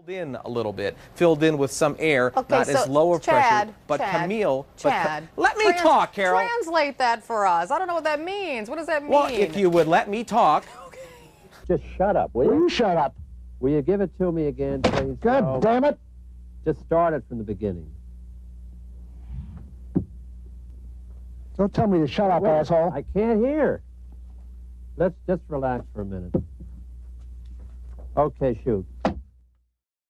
In a little bit, filled in with some air, Okay, not so as low of pressure, but Chad, Camille. Chad, Let me talk, Carol. Translate that for us. I don't know what that means. What does that mean? Well, if you would let me talk. Just shut up, will you? Will you shut up? Will you give it to me again, please? God damn it! Just start it from the beginning. Don't tell me to shut up, asshole. I can't hear. Let's just relax for a minute. Okay, shoot.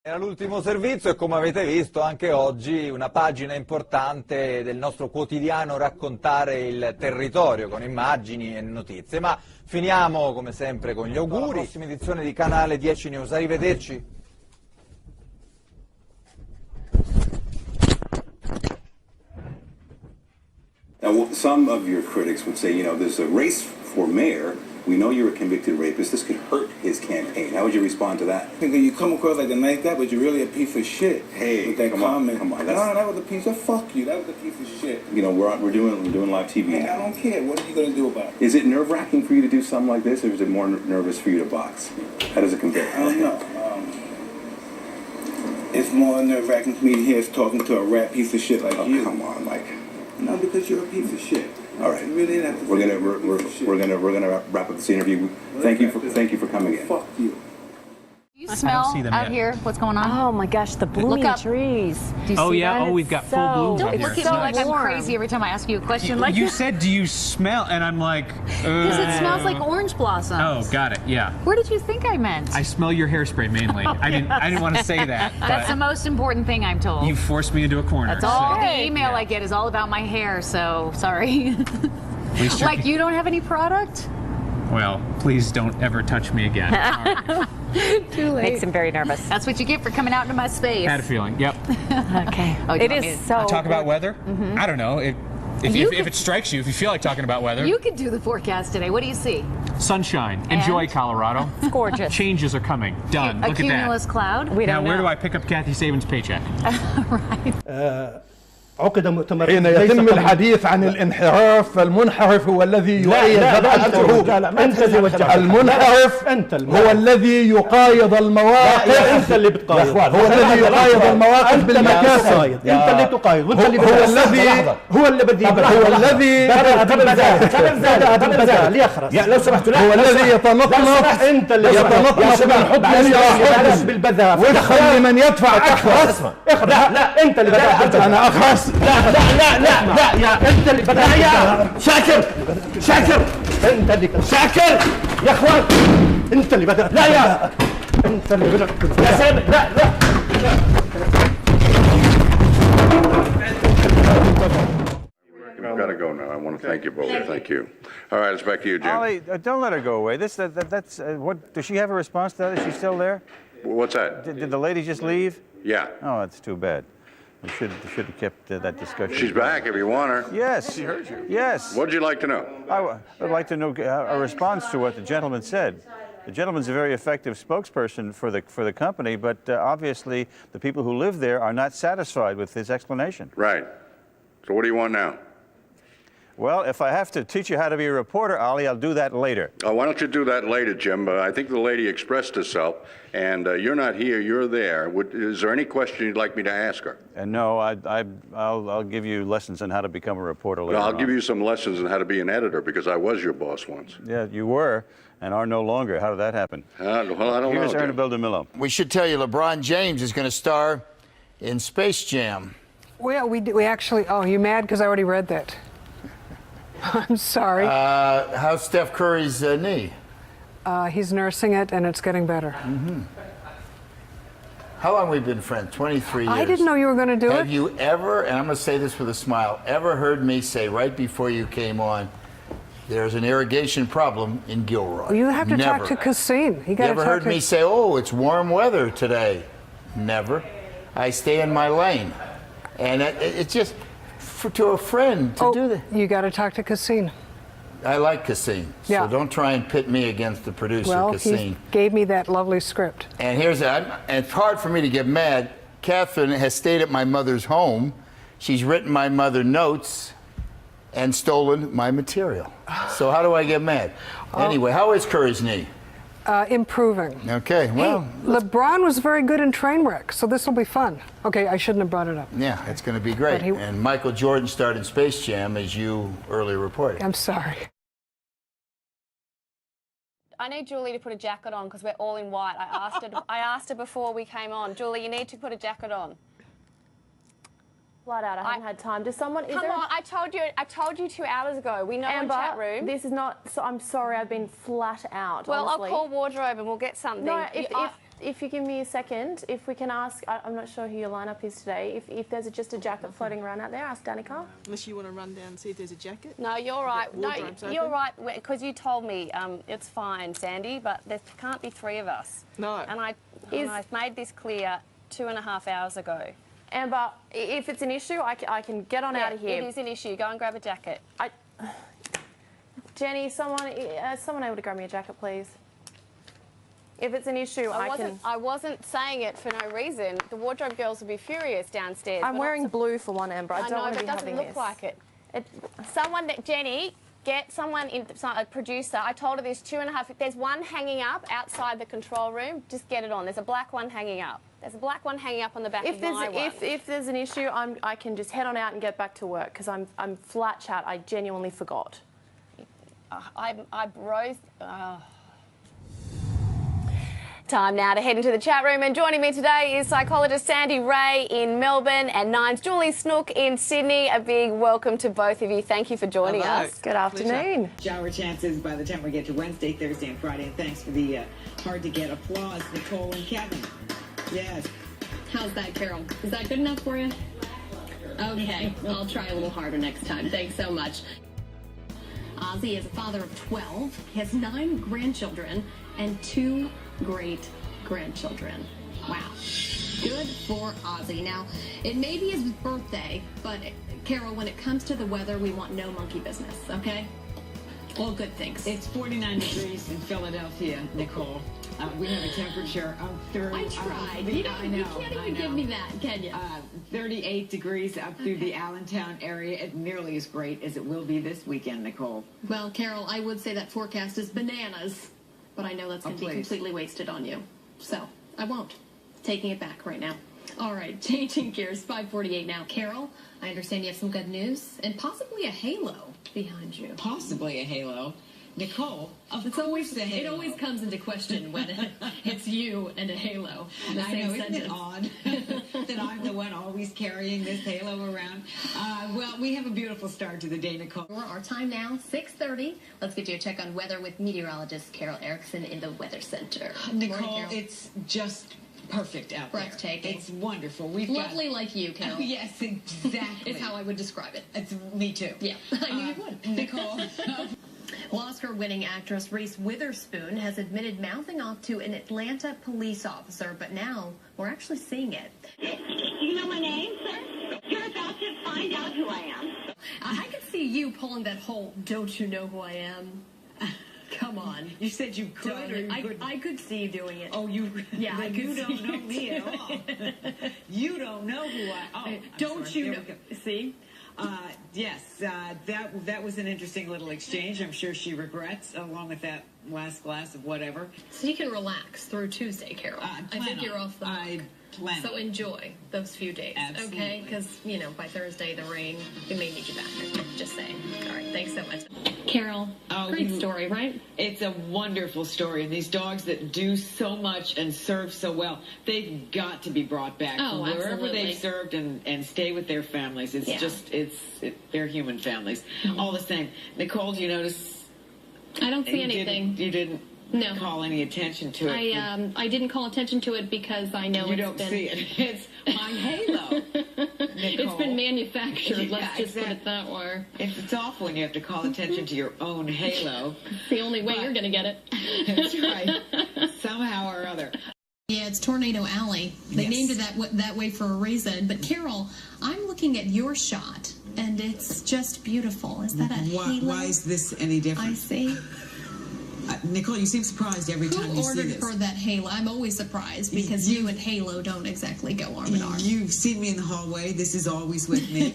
Era l'ultimo servizio e come avete visto anche oggi una pagina importante del nostro quotidiano Raccontare il territorio con immagini e notizie. Ma finiamo come sempre con gli auguri. Alla prossima edizione di Canale 10 News. Arrivederci. Now, some of your critics would say, you know, there's a race for mayor. We know you're a convicted rapist. This could hurt his campaign. How would you respond to that? You come across like a nice guy, but you're really a piece of shit. Hey, with that come comment. on. No, that was a piece of fuck you. That was a piece of shit. You know, we're doing live TV Hey, now. I don't care. What are you gonna do about it? Is it nerve-wracking for you to do something like this, or is it more nervous for you to box? How does it compare? I don't know. It's more nerve-wracking for me to hear us talking to a rat piece of shit like you. Come on, Mike. No, because you're a piece of shit. All right. You really didn't have to We're say gonna you're a piece of shit. we're gonna wrap up this interview. Thank you for coming in. Fuck you. You smell out here what's going on? Oh my gosh, the blooming trees. Do you Oh see yeah, that? oh we've got full blooms Don't out look here. at me like I'm warm. crazy every time I ask you a question. Like You said, do you smell? And I'm like, because it smells like orange blossoms. Oh, got it. Yeah. Where did you think I meant? I smell your hairspray mainly. I didn't want to say that. That's the most important thing I'm told. You forced me into a corner. That's all. so- The email I get is all about my hair. So sorry. At least you're- Like you don't have any product? Well, please don't ever touch me again. All right. Too late. Makes him very nervous. That's what you get for coming out into my space. Had a feeling. Yep. Okay. Oh, you It want me is to so. Talk about weather? I don't know. You If it strikes you, if you feel like talking about weather, You could do the forecast today. What do you see? sunshine. Enjoy Colorado. It's gorgeous. Changes are coming. Done. A Look at cumulus that. cloud. We Now, don't know. where do I pick up Kathy Saban's paycheck? عقد مؤتمر حين يتم الحديث عن الانحراف فالمنحرف هو الذي يؤيد المنحرف هو الذي يقايض المواقف انت اللي بتقايض هو الذي يقايض المواقف بالمكاسب انت اللي تقايض وانت اللي هو الذي هو اللي بدي هو الذي ليخرس لو سمحت هو الذي يتنطط انت اللي يتنطط من حكم الى حكم بالبذاء وفقا لمن يدفع اكثر لا انت اللي بدأت انا اخرس لا يا انت اللي بدأت يا شاكر انت اللي شاكر يا اخوان انت اللي بدأت لا يا انت اللي بدأت يا سامي لا You've got to go now. I want to thank you both. Thank you. All right, it's back to you, Jim. Ollie, don't let her go away. That's what. Does she have a response to that? Is she still there? What's that? Did the lady just leave? Yeah. Oh, that's too bad. We should have kept that discussion. She's back if you want her. Yes. She heard you. Yes. What'd you like to know? I would like to know a response to what the gentleman said. The gentleman's a very effective spokesperson for the company, but obviously the people who live there are not satisfied with his explanation. Right. So what do you want now? Well, if I have to teach you how to be a reporter, Ollie, I'll do that later. Oh, why don't you do that later, Jim? I think the lady expressed herself, and you're not here, you're there. Is there any question you'd like me to ask her? And no, I'll give you lessons on how to become a reporter later I'll on. give you some lessons on how to be an editor, because I was your boss once. Yeah, you were, and are no longer. How did that happen? Well, I don't Here's know. Ernie Bildemillo. We should tell you LeBron James is going to star in Space Jam. Well, we actually, oh, you mad because I already read that? I'm sorry. How's Steph Curry's knee? He's nursing it, and it's getting better. Mm-hmm. How long have we been friends? 23 years. I didn't know you were going to do it. Have you ever, and I'm going to say this with a smile, ever heard me say right before you came on, there's an irrigation problem in Gilroy? Well, you have to Never. talk to Cassine. You You ever heard me say, oh, it's warm weather today? Never. I stay in my lane. And it's just, to a friend to do that. You got to talk to Cassine. I like Cassine, Yeah. so don't try and pit me against the producer, Well, Cassine. he gave me that lovely script. And and it's hard for me to get mad. Catherine has stayed at my mother's home. She's written my mother notes and stolen my material. So how do I get mad? Anyway, how is Curry's knee? improving. Okay, well. Hey, LeBron was very good in Trainwreck, so this will be fun. Okay, I shouldn't have brought it up. Yeah, it's going to be great. And Michael Jordan starred in Space Jam, as you earlier reported. I'm sorry. I need Julie to put a jacket on because we're all in white. I asked her before we came on. Julie, you need to put a jacket on. Flat out, I haven't had time. Does someone? Come on, I told you 2 hours ago. We know Amber, in chat room. This is not. So I'm sorry, I've been flat out. Well, honestly. I'll call wardrobe and we'll get something. No, if you give me a second, if we can ask, I'm not sure who your lineup is today. If there's just a jacket floating around out there, ask Danica. Unless you want to run down and see if there's a jacket. No, you're right. No, you're right. Because you told me it's fine, Sandy, but there can't be 3 of us. No. And I've made this clear 2.5 hours ago. Amber, if it's an issue, I can get on out of here. It is an issue. Go and grab a jacket. Jenny, someone able to grab me a jacket, please? If it's an issue, I wasn't saying it for no reason. The wardrobe girls will be furious downstairs. I'm wearing blue for one, Amber. I don't want to be having this. It doesn't look like it. Jenny, get someone in, a producer. I told her there's 2.5. There's one hanging up outside the control room. Just get it on. There's a black one hanging up. There's a black one hanging up on the back of my one. If there's an issue, I can just head on out and get back to work because I'm flat chat. I genuinely forgot. Time now to head into the chat room, and joining me today is psychologist Sandy Ray in Melbourne and Nine's Julie Snook in Sydney. A big welcome to both of you. Thank you for joining us. Good afternoon. Shower chances by the time we get to Wednesday, Thursday, and Friday. And thanks for the hard-to-get applause, Nicole and Kevin. Yes. How's that, Carol? Is that good enough for you? Okay, I'll try a little harder next time. Thanks so much. Ozzy is a father of 12. He has 9 grandchildren and 2 great-grandchildren. Wow. Good for Ozzy. Now, it may be his birthday, but, Carol, when it comes to the weather, we want no monkey business, okay? All good things. It's 49 degrees in Philadelphia, Nicole. We have a temperature of 30. I tried. You can't even give me that, can you? 38 degrees up through the Allentown area. It's nearly as great as it will be this weekend, Nicole. Well, Carol, I would say that forecast is bananas, but I know that's going to be completely wasted on you. So, I won't. Taking it back right now. All right, changing gears, 5:48 now. Carol, I understand you have some good news and possibly a halo behind you. Possibly a halo. Nicole, it always comes into question when it's you and a halo. I know, isn't it odd that I'm the one always carrying this halo around? Well, we have a beautiful start to the day, Nicole. Our time now, 6:30. Let's get you a check on weather with meteorologist Carol Erickson in the Weather Center. Nicole, it's just perfect out there. Breathtaking. It's wonderful. Lovely like you, Carol. Yes, exactly. Is how I would describe it. It's me too. Yeah, I knew you would. Nicole. Well, Oscar-winning actress Reese Witherspoon has admitted mouthing off to an Atlanta police officer, but now we're actually seeing it. You know my name, sir? You're about to find out who I am. I could see you pulling that whole, don't you know who I am? Come on. You said you could. I could see you doing it. Oh, you? Yeah, I could. You don't know me at all. You don't know who I. Oh, don't you know? See. Yes, that was an interesting little exchange. I'm sure she regrets, along with that last glass of whatever. So you can relax through Tuesday, Carol. I think you're off the hook. So enjoy those few days, absolutely. Okay? Because, you know, by Thursday, the rain, we may need you back. Just saying. All right, thanks so much. Carol, great story, right? It's a wonderful story. And these dogs that do so much and serve so well, they've got to be brought back from wherever they've served and stay with their families. It's just, they're human families. All the same. Nicole, do you notice? I don't see anything. You didn't call any attention to it? I didn't call attention to it because I know see it. It's my halo. It's been manufactured, let's just put it that way. It's awful when you have to call attention to your own halo. It's the only way you're going to get it. That's right. Somehow or other. Yeah, it's Tornado Alley. They named it that way for a reason. But Carol, I'm looking at your shot, and it's just beautiful. Is that a halo? Why is this any different? I see. Nicole, you seem surprised every time you see ordered this. her that halo? I'm always surprised because you and Halo don't exactly go arm in arm. You've seen me in the hallway. This is always with me.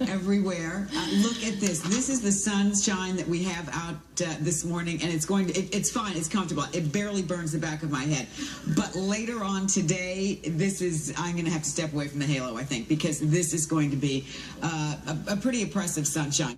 Everywhere. Look at this. This is the sunshine that we have out this morning, and it's going to, it's fine. It's comfortable. It barely burns the back of my head. But later on today, I'm going to have to step away from the halo, I think, because this is going to be a pretty oppressive sunshine.